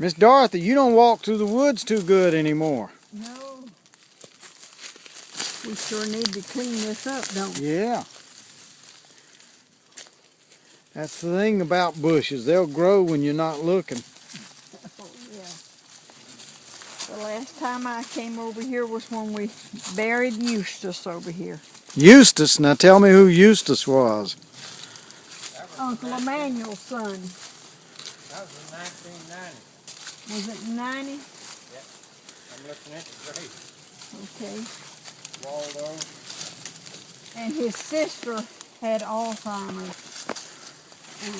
Miss Dorothy, you don't walk through the woods too good anymore. No. We sure need to clean this up, don't we? Yeah. That's the thing about bushes. They'll grow when you're not looking. Oh, yeah. The last time I came over here was when we buried Eustace over here. Eustace, now tell me who Eustace was. Uncle Emmanuel's son. That was in 1990. Was it 90? Yep. I'm looking at the grave. Okay. Waldo. And his sister had Alzheimer's. And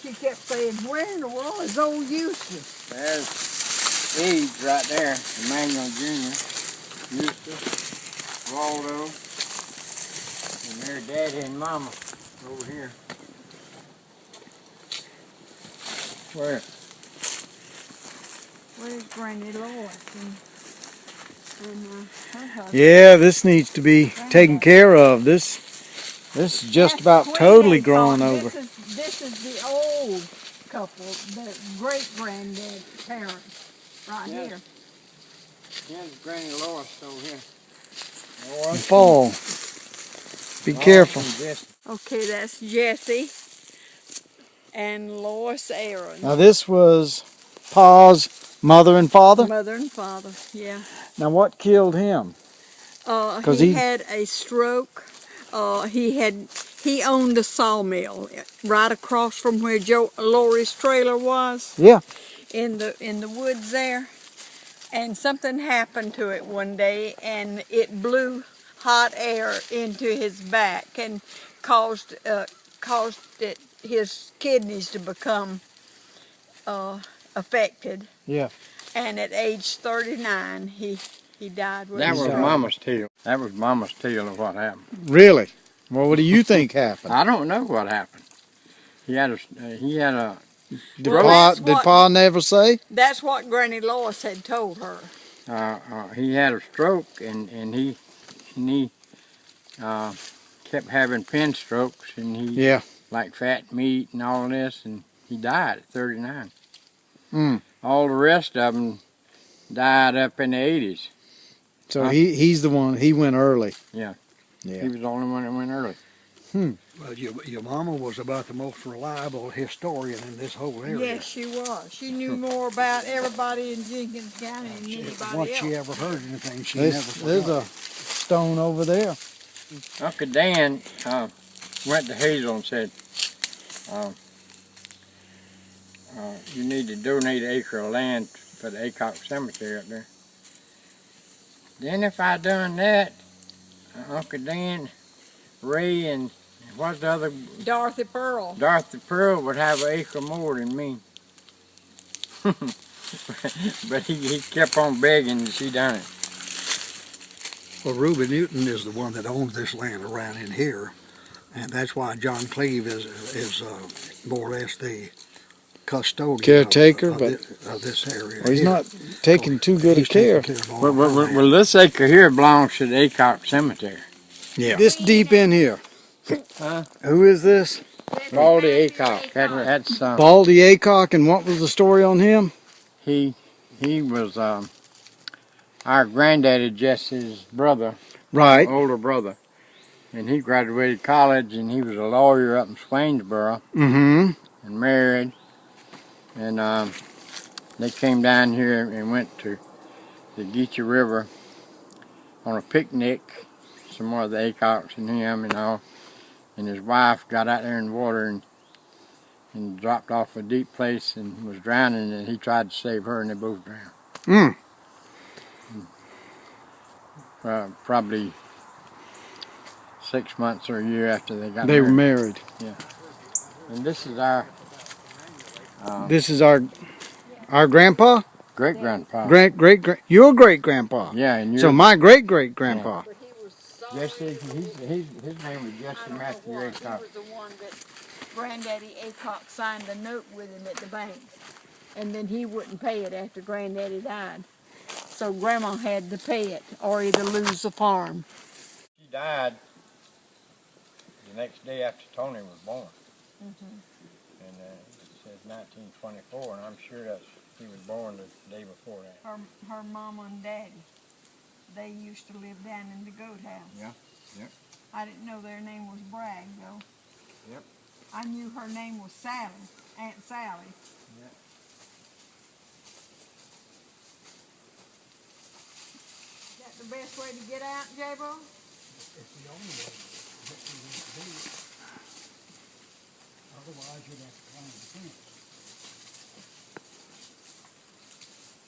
she kept saying, where in the world is old Eustace? There's Eves right there. Emmanuel Jr. Eustace. Waldo. And their daddy and mama over here. Where? Where's Granny Lois and her husband? Yeah, this needs to be taken care of. This is just about totally growing over. This is the old couple, the great-granddad parents, right here. Here's Granny Lois over here. Fall. Be careful. Okay, that's Jesse and Lois Aaron. Now this was Pa's mother and father? Mother and father, yeah. Now what killed him? He had a stroke. He owned a sawmill right across from where Lori's trailer was. Yeah. In the woods there. And something happened to it one day, and it blew hot air into his back and caused his kidneys to become affected. Yeah. And at age 39, he died. That was Mama's tale. That was Mama's tale of what happened. Really? Well, what do you think happened? I don't know what happened. He had a. Did Pa never say? That's what Granny Lois had told her. He had a stroke, and he kept having pen strokes, and he like fat meat and all this, and he died at 39. All the rest of them died up in the 80s. So he's the one. He went early. Yeah. Yeah. He was the only one that went early. Well, your mama was about the most reliable historian in this whole area. Yes, she was. She knew more about everybody in Jenkins County than anybody Once else. she ever heard anything, she never forgot. There's a stone over there. Uncle Dan went to Hazel and said, you need to donate an acre of land for the Aycock Cemetery up there. Then if I done that, Uncle Dan, Ray, and what's the other? Dorothy Pearl. Dorothy Pearl would have an acre more than me. But he kept on begging and she done it. Well, Reuben Newton is the one that owns this land around in here, and that's why John Cleve is more or less the custodian Caretaker, of this area. Well, he's not taking too good a care. Well, this acre here belongs to the Aycock Cemetery. Yeah. This deep in here. Huh? Who is this? Baldy Aycock. That's Baldy Aycock, and what was the story on him? he was our granddaddy Jesse's brother, Right. older brother, and he graduated college and he was a lawyer up in Swainsboro and married, and they came down here and went to the Geechee River on a picnic. Some more of the Aycocks and him and all, and his wife got out there in the water and dropped off a deep place and was drowning, and he tried to save her and they both drowned. Probably 6 months or a year after they got married. They were married. Yeah. And this is our This is our grandpa? great-grandpa. Your great-grandpa. Yeah, and So my great-great-grandpa. Jesse, his name was Jesse Matthew Aycock. He was the one that Granddaddy Aycock signed a note with him at the bank. And then he wouldn't pay it after Granddaddy died. So Grandma had to pay it or either lose the farm. She died the next day after Tony was born. And it says 1924, and I'm sure that's He was born the day before that. Her mama and daddy. They used to live down in the goat house. Yeah, yep. I didn't know their name was Bragg, though. Yep. I knew her name was Sally, Aunt Sally. Yep. Is that the best way to get out, J-Bo? It's the only way that you need to do it. Otherwise, you'd have to climb the fence.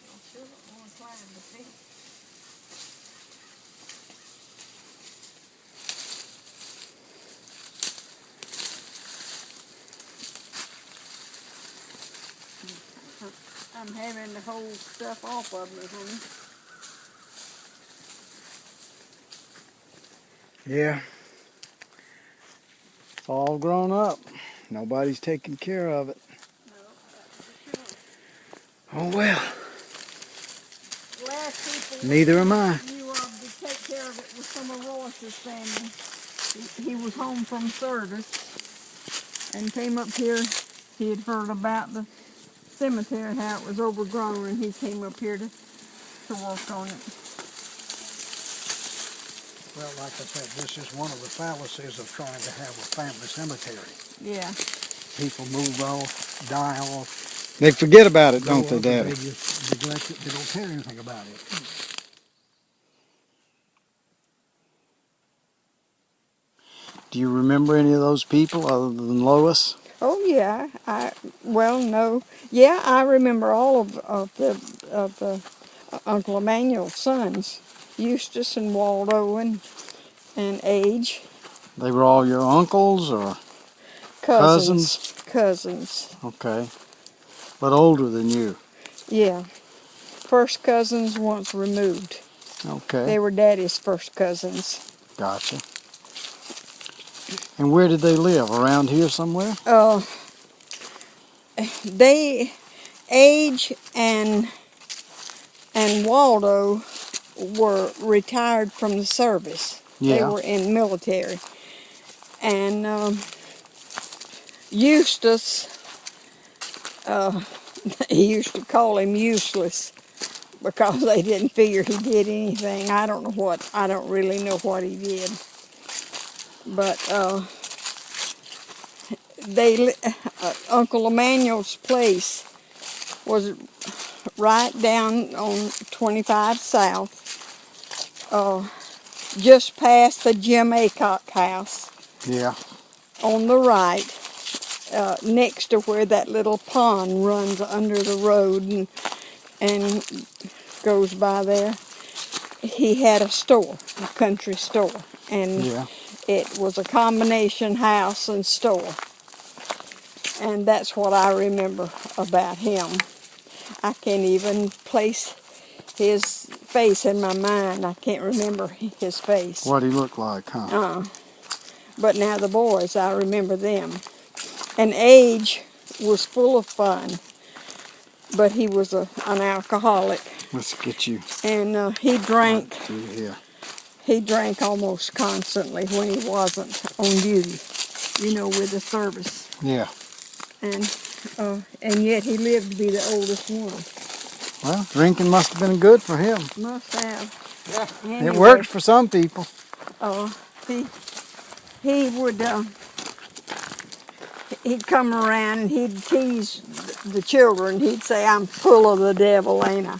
I sure don't want to climb the fence. I'm having to hold stuff off of me, honey. Yeah. It's all grown up. Nobody's taking care of it. No, that's for sure. Oh well. Last people Neither am I. knew of to take care of it was some of Royce's family. He was home from service and came up here. He had heard about the cemetery, how it was overgrown, and he came up here to work on it. Well, like I said, this is one of the fallacies of trying to have a family cemetery. Yeah. People move off, die off. They forget about it, go don't they, up, and Daddy? They just neglect it. They don't care anything about it. Do you remember any of those people other than Lois? Oh yeah. No. Yeah, I remember all of the Uncle Emmanuel's sons, Eustace and Waldo and Age. They were all your uncles or Cousins. Cousins. Okay. But older than you. Yeah. First cousins once removed. Okay. They were Daddy's first cousins. Gotcha. And where did they live? Around here somewhere? Age and Waldo were retired from the service. Yeah. They were in military. And Eustace, he used to call him useless because they didn't figure he did anything. I don't really know what he did. But Uncle Emmanuel's place was right down on 25 South, just past the Jim Aycock house. Yeah. On the right, next to where that little pond runs under the road and goes by there. He had a store, a country store, and Yeah. it was a combination house and store. And that's what I remember about him. I can't even place his face in my mind. I can't remember his face. What he looked like, huh? But now the boys, I remember them. And Age was full of fun, but he was an alcoholic. Let's get you And he drank. through here. He drank almost constantly when he wasn't on duty, with the service. Yeah. And yet he lived to be the oldest one. Well, drinking must have been good for him. Must have. Yeah. Anyway, It worked for some people. He would he'd come around and he'd tease the children. He'd say, "I'm full of the devil, ain't I?"